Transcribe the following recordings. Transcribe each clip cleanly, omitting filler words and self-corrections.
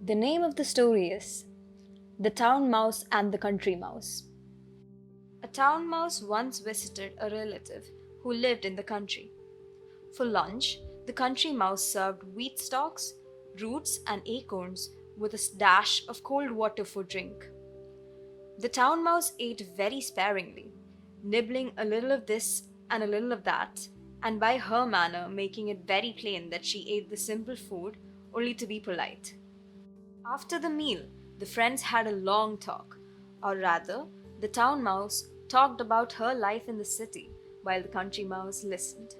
The name of the story is The Town Mouse and the Country Mouse. A town mouse once visited a relative who lived in the country. For lunch, the country mouse served wheat stalks, roots, and acorns with a dash of cold water for drink. The town mouse ate very sparingly, nibbling a little of this and a little of that, and by her manner making it very plain that she ate the simple food only to be polite. After the meal, the friends had a long talk, or rather, the town mouse talked about her life in the city while the country mouse listened.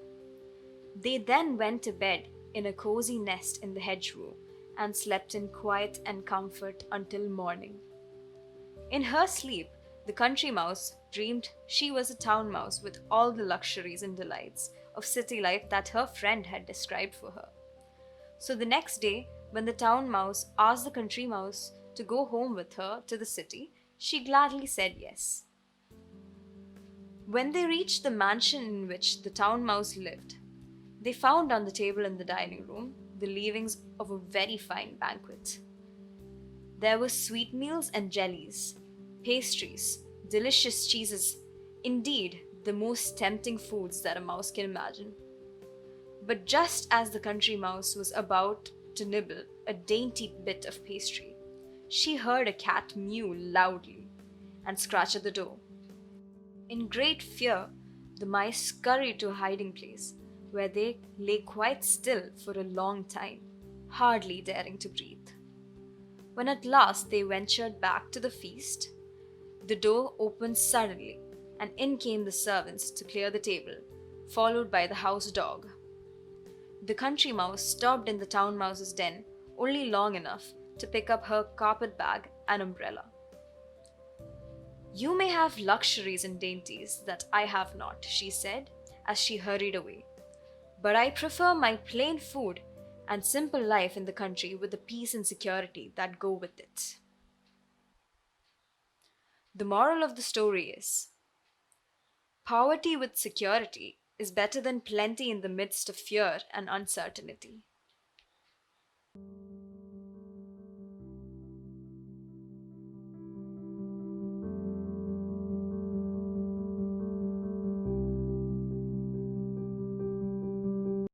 They then went to bed in a cozy nest in the hedgerow and slept in quiet and comfort until morning. In her sleep, the country mouse dreamed she was a town mouse with all the luxuries and delights of city life that her friend had described for her. So the next day, when the town mouse asked the country mouse to go home with her to the city, she gladly said yes. When they reached the mansion in which the town mouse lived, they found on the table in the dining room the leavings of a very fine banquet. There were sweetmeats and jellies, pastries, delicious cheeses, indeed, the most tempting foods that a mouse can imagine. But just as the country mouse was about to nibble a dainty bit of pastry, she heard a cat mew loudly and scratch at the door. In great fear, the mice scurried to a hiding place where they lay quite still for a long time, hardly daring to breathe. When at last they ventured back to the feast, the door opened suddenly and in came the servants to clear the table, followed by the house dog. The country mouse stopped in the town mouse's den only long enough to pick up her carpet bag and umbrella. "You may have luxuries and dainties that I have not," she said as she hurried away. "But I prefer my plain food and simple life in the country with the peace and security that go with it." The moral of the story is: poverty with security is better than plenty in the midst of fear and uncertainty.